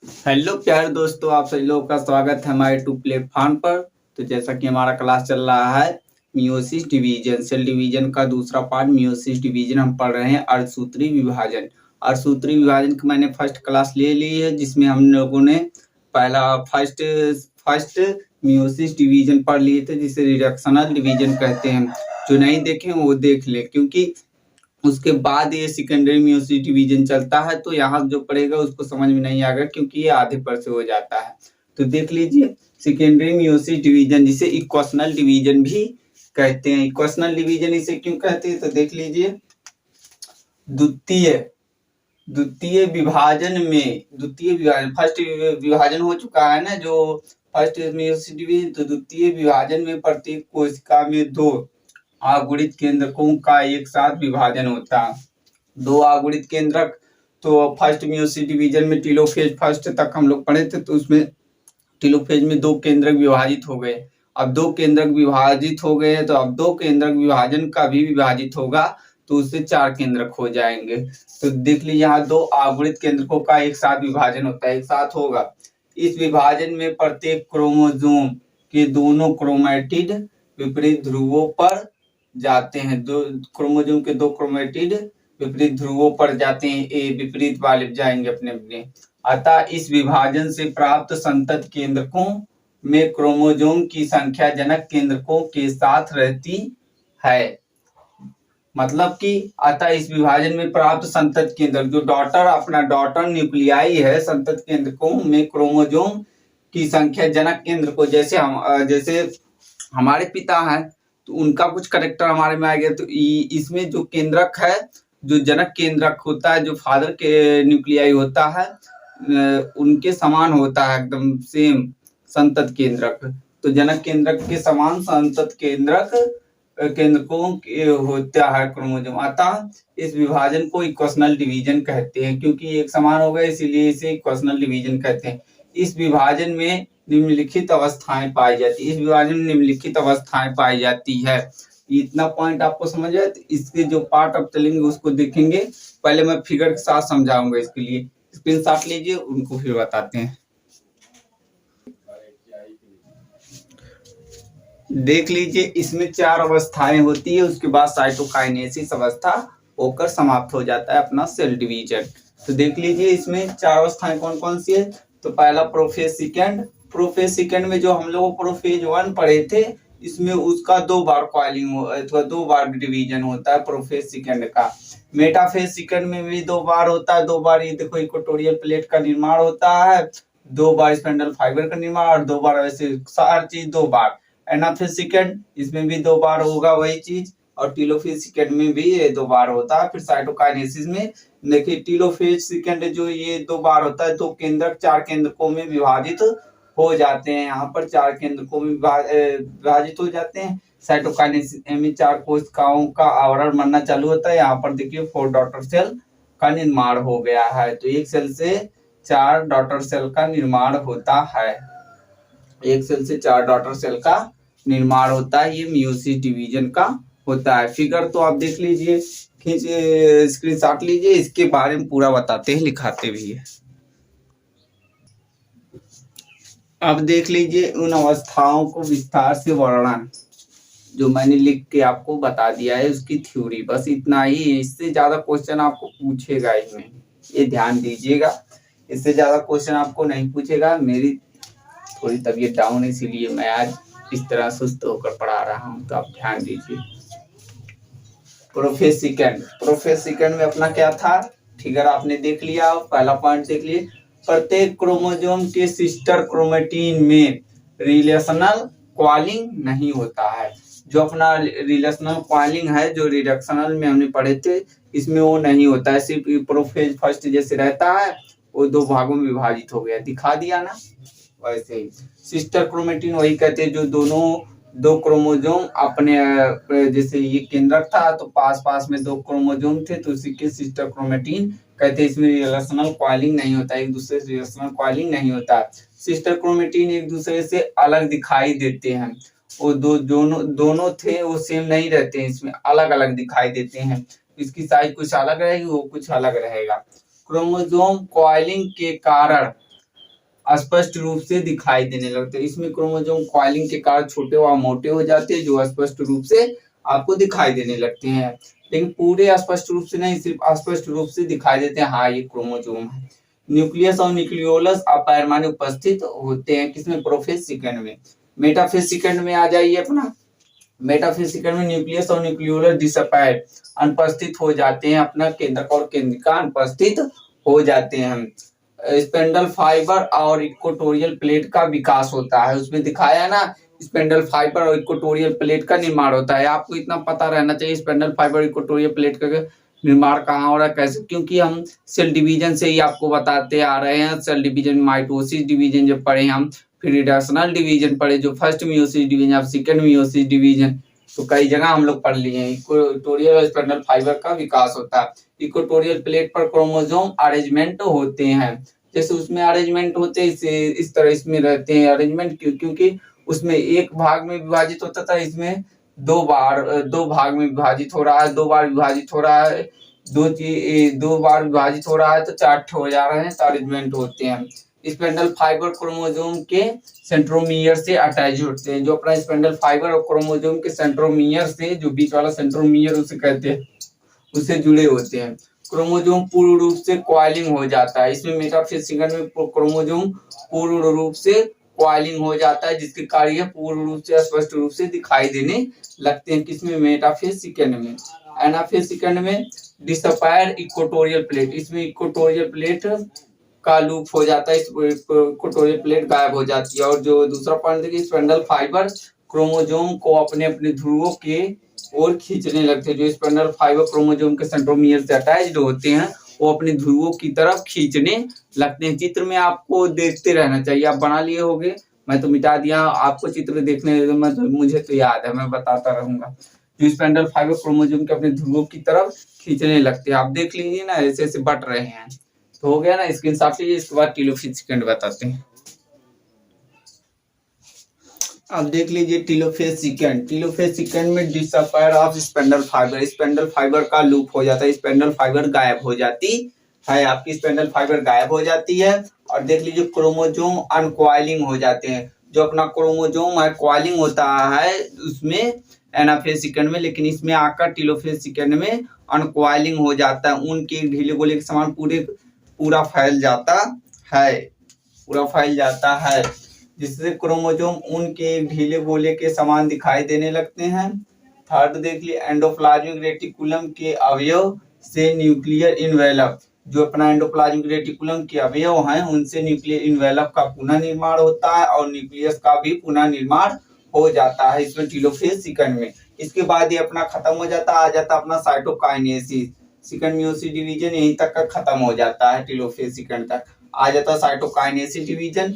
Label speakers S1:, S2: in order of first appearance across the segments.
S1: Hello प्यारे दोस्तों, आप सभी लोगों का स्वागत है हमारे टू प्लेटफॉर्म पर। तो जैसा कि हमारा क्लास चल रहा है मियोसिस डिवीजन, सेल डिवीजन का दूसरा पार्ट मियोसिस डिवीजन हम पढ़ रहे हैं अर्धसूत्री विभाजन। अर्धसूत्री विभाजन की मैंने फर्स्ट क्लास ले ली है, जिसमें हम लोगों ने पहला फर्स्ट मियोसिस डिवीजन पढ़ लिए थे, जिसे रिडक्शनल डिवीजन कहते हैं। जो नहीं देखे वो देख ले, क्योंकि उसके बाद ये सेकेंडरी मियोसिस डिवीजन चलता है। तो यहाँ जो पढ़ेगा उसको समझ में नहीं आएगा, क्योंकि ये आधे पर से हो जाता है। तो देख लीजिए, सेकेंडरी मियोसिस डिवीजन जिसे इक्वेशनल डिवीजन भी कहते हैं। इक्वेशनल डिवीजन इसे क्यों कहते हैं, तो देख लीजिए, द्वितीय विभाजन फर्स्ट विभाजन हो चुका है ना, जो फर्स्ट मियोसिस डिवीजन। तो द्वितीय विभाजन में प्रत्येक कोशिका में दो आगुणित केंद्रकों का एक साथ विभाजन होता है। दो आगुणित केंद्रक, तो फर्स्ट मियोसिस डिवीजन में टेलोफेज फर्स्ट तक हम लोग पढ़े थे, तो उसमें टेलोफेज में दो केंद्रक विभाजित हो गए। अब दो केंद्रक विभाजित हो गए, तो अब दो केंद्रक विभाजन का भी विभाजित होगा, तो उससे चार केंद्रक हो जाएंगे। तो देख लीजिए, यहाँ दो आगुणित केंद्रकों का एक साथ विभाजन होता है, एक साथ होगा। इस विभाजन में प्रत्येक क्रोमोसोम के दोनों क्रोमैटिड विपरीत ध्रुवों पर जाते हैं। दो क्रोमोसोम के दो क्रोमैटिड विपरीत ध्रुवों पर जाते हैं, ए विपरीत वाले जाएंगे अपने अपने। अतः इस विभाजन से प्राप्त संतत केंद्रकों में क्रोमोसोम की संख्या जनक केंद्रकों के साथ रहती है। मतलब कि अतः इस विभाजन में प्राप्त संतत केंद्र, जो डॉटर न्यूक्लियाई है, संतत केंद्रकों में क्रोमोसोम की संख्या जनक केंद्र को, जैसे हमारे पिता हैं, तो उनका कुछ करेक्टर हमारे में आ गया। तो इसमें जो केंद्रक है, जो जनक केंद्रक होता है, जो फादर के न्यूक्लियाई होता है, उनके समान होता है, एकदम सेम संतत केंद्रक। तो जनक केंद्रक के समान संतत केंद्रकों होता है क्रोमोसोम। अतः इस विभाजन को इक्वेशनल डिवीजन कहते हैं, क्योंकि एक समान हो गए, इसीलिए इसे इक्वेशनल डिवीजन कहते हैं। इस विभाजन में निम्नलिखित अवस्थाएं पाई जाती है। इस विभाजन में निम्नलिखित अवस्थाएं पाई जाती है। इतना पॉइंट आपको समझ आया। तो इसके जो पार्ट ऑफ चलेंगे उसको देखेंगे। पहले मैं फिगर के साथ समझाऊंगा, इसके लिए स्क्रीनशॉट लीजिए, उनको फिर बताते हैं। देख लीजिए, इसमें चार अवस्थाएं होती है, उसके बाद साइटोकाइनेसिस अवस्था होकर समाप्त हो जाता है अपना सेल डिवीजन। तो देख लीजिए, इसमें चार अवस्थाएं कौन कौन सी है। तो पहला प्रोफेज सेकेंड में जो हम लोग प्रोफेज 1 पढ़े थे, इसमें उसका दो बार कॉइलिंग अथवा दो बार डिवीजन होता है प्रोफेज सेकेंड का। मेटाफेज सेकेंड में भी दो बार होता है। दो बार ये देखो इक्वेटोरियल प्लेट का निर्माण होता है, दो बार स्पेंडल फाइबर का निर्माण, और दो बार वैसे हर चीज दो बार। एनाफेज सेकेंड, इसमें भी दो बार होगा वही चीज, और टेलोफेज सेकेंड में भी ये दो बार होता है। फिर साइटोकाइनेसिस में देखिए, टेलोफेज सेकेंड जो ये दो बार होता है, दो केंद्रक चार केंद्रकों में विभाजित हो जाते हैं। यहाँ पर चार केंद्रकों में विभाजित हो जाते हैं। साइटोकाइनेसिस में चार कोशिकाओं का आवरण बनना चालू होता है। यहाँ पर देखिए 4 डॉटर सेल का निर्माण हो गया है। तो एक सेल से 4 डॉटर सेल का निर्माण होता है। एक सेल से 4 डॉटर सेल का निर्माण होता है। ये मियोसिस डिवीजन का होता है। फिगर तो आप देख लीजिए, खींचे स्क्रीनशॉट लीजिए, इसके बारे में पूरा बताते हैं, लिखाते भी है। अब देख लीजिए उन अवस्थाओं को विस्तार से वर्णन, जो मैंने लिख के आपको बता दिया है, उसकी थ्योरी, बस इतना ही है। इससे ज्यादा क्वेश्चन आपको पूछेगा ही नहीं, ये ध्यान दीजिएगा। इससे ज्यादा क्वेश्चन आपको नहीं पूछेगा। मेरी थोड़ी तबीयत डाउन है, इसीलिए मैं आज इस तरह सुस्त होकर पढ़ा रहा हूँ, तो आप ध्यान दीजिए। प्रोफेज सेकेंड में अपना क्या था, फिगर आपने देख लिया। पहला पॉइंट देख लिए, प्रत्येक क्रोमोसोम के सिस्टर क्रोमेटिन में रिलेशनल कॉलिंग नहीं होता है। जो अपना रिलेशनल कॉलिंग है, जो रिडक्शनल में हमने पढ़े थे, इसमें वो नहीं होता है। सिर्फ प्रोफेज फर्स्ट जैसे रहता है, वो दो भागों में विभाजित हो गया, दिखा दिया ना। वैसे ही सिस्टर क्रोमेटिन वही कहते हैं, जो दो क्रोमोसोम अपने, जैसे ये केंद्रक था तो पास पास में दो क्रोमोसोम थे, तो उसी के सिस्टर क्रोमेटिन कहते हैं। इसमें रिलेशनल कॉइलिंग नहीं होता, एक दूसरे से रिलेशनल कॉइलिंग नहीं होता। सिस्टर क्रोमेटिन एक दूसरे से अलग दिखाई देते हैं। वो दोनों थे, वो सेम नहीं रहते हैं, इसमें अलग अलग दिखाई देते हैं। इसकी साइज कुछ अलग रहेगी, वो कुछ अलग रहेगा। क्रोमोसोम कॉइलिंग के कारण स्पष्ट रूप से दिखाई देने लगते हैं। इसमें क्रोमोसोम कॉइलिंग के कारण छोटे व मोटे हो जाते हैं, जो स्पष्ट रूप से आपको दिखाई देने लगते हैं, लेकिन पूरे स्पष्ट रूप से नहीं, सिर्फ स्पष्ट रूप से दिखाई देते हैं, हाँ ये क्रोमोसोम है। न्यूक्लियस और न्यूक्लियोलस अपैरमाने उपस्थित होते हैं किसमें? प्रोफेज सेकंड में। मेटाफेज सेकंड में आ जाइए अपना। मेटाफेज सेकंड में न्यूक्लियस और न्यूक्लियोलस डिसअपैर, अनुपस्थित हो जाते हैं, अपना केंद्रक और केंद्रिका अनुपस्थित हो जाते हैं। स्पेंडल फाइबर और इक्वेटोरियल प्लेट का विकास होता है, उसमें दिखाया ना, स्पेंडल फाइबर और इक्वेटोरियल प्लेट का निर्माण होता है। आपको इतना पता रहना चाहिए स्पेंडल फाइबर इक्वेटोरियल प्लेट का निर्माण कहाँ हो रहा है, कैसे, क्योंकि हम सेल डिवीजन से ही आपको बताते आ रहे हैं। सेल डिवीजन, माइटोसिस डिवीजन जब पढ़े हम, फिर रिडक्शनल डिवीजन पढ़े, जो फर्स्ट मियोसिस डिवीजन, अब सेकंड मियोसिस डिवीजन, तो कई जगह हम लोग पढ़ लिए हैं। इक्वेटोरियल और स्पेंडल फाइबर का विकास होता है। इक्वेटोरियल प्लेट पर क्रोमोसोम अरेंजमेंट होते हैं, जैसे उसमें अरेंजमेंट होते हैं, इस तरह इसमें रहते हैं अरेंजमेंट, क्योंकि उसमें एक भाग में विभाजित होता था, इसमें दो भाग में विभाजित हो रहा है, दो बार विभाजित हो रहा है, दो बार विभाजित हो रहा है, तो 4 हो जा रहे हैं, तो अरेंजमेंट होते हैं। स्पेंडल फाइबर क्रोमोसोम के सेंट्रोमियर से अटैच होते हैं, जो अपना स्पेंडल फाइबर और क्रोमोसोम के सेंट्रोमियर से, जो बीच वाला सेंट्रोमियर उसे कहते हैं, उससे जुड़े होते हैं। क्रोमोसोम पूर्ण रूप से कॉइलिंग हो जाता है, इसमें मेटाफेज सेकंड में क्रोमोसोम पूर्ण रूप से कॉइलिंग हो जाता है, जिसके कार्य पूर्ण रूप से स्पष्ट रूप से दिखाई देने लगते हैं, किसमें? मेटाफेज सेकंड में। एनाफेज सेकंड में डिसअपैर इक्वेटोरियल प्लेट, इसमें इक्वेटोरियल प्लेट का लूप हो जाता है, इक्वेटोरियल प्लेट गायब हो जाती है। और जो दूसरा पॉइंट देखिए, स्पेंडल फाइबर क्रोमोसोम को अपने अपने ध्रुवों के ओर खींचने लगते हैं, जो स्पेंडल फाइबर क्रोमोसोम के सेंट्रोमियर से अटैच्ड होते हैं, वो अपने ध्रुवों की तरफ खींचने लगते हैं। चित्र में आपको देखते रहना चाहिए, आप बना लिए होंगे, मैं तो मिटा दिया, आपको चित्र देखने मुझे तो याद है, मैं बताता रहूंगा। जो स्पेंडल फाइबर क्रोमोसोम के अपने ध्रुवों की तरफ खींचने लगते हैं, आप देख लीजिए ना, ऐसे ऐसे बट रहे हैं, तो हो गया ना, स्क्रीनशॉट लीजिए। इसके बाद टेलोफेज सेकंड बताते हैं। अब देख लीजिए टेलोफेज सेकंड। टेलोफेज सेकंड में disappear of spindle fibre, spindle fibre का लूप हो जाता है, स्पेंडल फाइबर गायब हो जाती है, आपकी स्पेंडल फाइबर गायब हो जाती है। और देख लीजिए क्रोमोसोम अनकॉइलिंग हो जाते हैं, जो अपना क्रोमोसोम है कॉइलिंग होता है उसमें एनाफेज सेकंड में, लेकिन इसमें आकर टेलोफेज सेकंड में अनकॉइलिंग हो जाता है, उनके ढीले गोले के समान पूरा फैल जाता है, पूरा फैल जाता है, जिससे क्रोमोसोम उनके ढीले गोले के समान दिखाई देने लगते हैं। थर्ड देख लिए एंडोप्लाज्मिक रेटिकुलम के अवयव से न्यूक्लियर इनवेलप, जो अपना एंडोप्लाज्मिक रेटिकुलम के अवयव हैं उनसे न्यूक्लियर इनवेलप का पुनः निर्माण होता है, और न्यूक्लियस का भी पुनः निर्माण हो जाता है इसमें टेलोफेज सेकंड में। इसके बाद ये अपना खत्म हो जाता है, आ जाता अपना साइटोकाइनेसिस, सेकंड मियोसिस डिवीजन यहीं तक का खत्म हो जाता है, टेलोफेज सेकंड तक आ जाता है साइटोकाइनेसिस डिवीजन।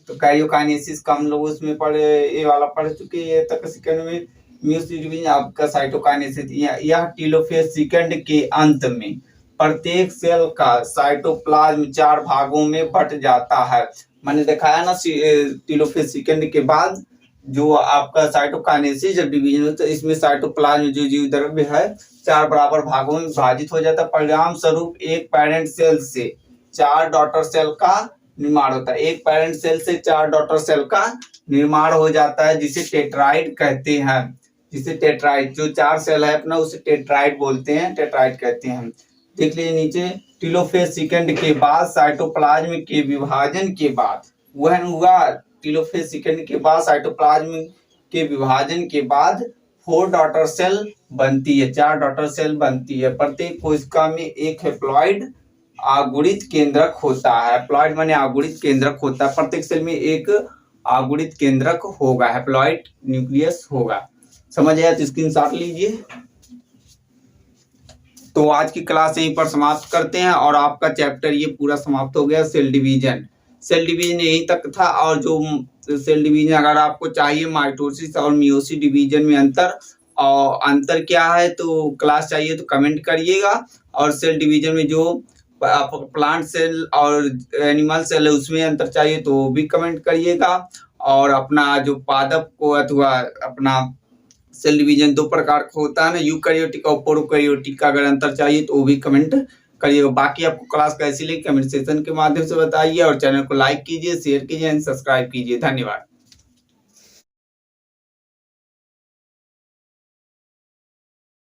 S1: तो कैरियोकाइनेसिस का हम लोग उसमें पढ़े, ये वाला पढ़ चुके हैं, ये तक सेकंड में मियोसिस डिवीजन आपका साइटोकाइनेसिस। यह टेलोफेज सेकंड के अंत में प्रत्येक सेल का साइटोप्लाज्म 4 भागों में बट जाता है। मैंने दिखाया ना टेलोफेज सेकंड के बाद जो आपका साइटोकाइनेसिस जब डिवीजन होता है, इसमें साइटोप्लाज्म जो जीव द्रव्य है 4 बराबर भागों में विभाजित हो जाता है। परिणाम स्वरूप एक पेरेंट सेल से 4 डॉटर सेल का निर्माण होता है, एक पेरेंट सेल से 4 डॉटर सेल का निर्माण हो जाता है, जिसे टेट्राइड कहते हैं। जिसे टेट्राइड, जो 4 सेल है अपना उसे टेट्राइड बोलते हैं, टेट्राइड कहते हैं। देख लीजिए नीचे, टेलोफेज सेकंड के बाद साइटोप्लाज्म के विभाजन के बाद वह हुआ, टेलोफेज सेकंड के बाद साइटोप्लाज्म के विभाजन के बाद 4 डॉटर सेल बनती है, 4 डॉटर सेल बनती है। प्रत्येक कोशिका में एक हैप्लॉइड आगुणित केंद्रक होता है, हैप्लॉइड माने आगुणित केंद्रक होता है, प्रत्येक सेल में एक आगुणित केंद्रक होगा, हैप्लॉइड न्यूक्लियस होगा। समझ आया तो स्क्रीनशॉट लीजिए। तो आज की क्लास यहीं पर समाप्त करते हैं, और आपका चैप्टर ये पूरा समाप्त हो गया, सेल डिवीजन। सेल डिवीजन यहीं तक था, और जो सेल डिवीजन अगर आपको चाहिए माइटोसिस और मियोसिस डिवीजन में अंतर क्या है, तो क्लास चाहिए तो कमेंट करिएगा। और सेल डिवीजन में जो प्लांट सेल और एनिमल सेल है उसमें अंतर चाहिए तो भी कमेंट करिएगा। और अपना जो पादप को अथवा अपना सेल डिवीजन 2 प्रकार का होता है ना, यूकैरियोटिक और प्रोकैरियोटिक का अगर अंतर चाहिए तो वो भी कमेंट करिएगा। बाकी आपको क्लास कैसी लगी कमेंट सेक्शन के माध्यम से बताइए और चैनल को लाइक कीजिए, शेयर कीजिए एंड सब्सक्राइब कीजिए। धन्यवाद।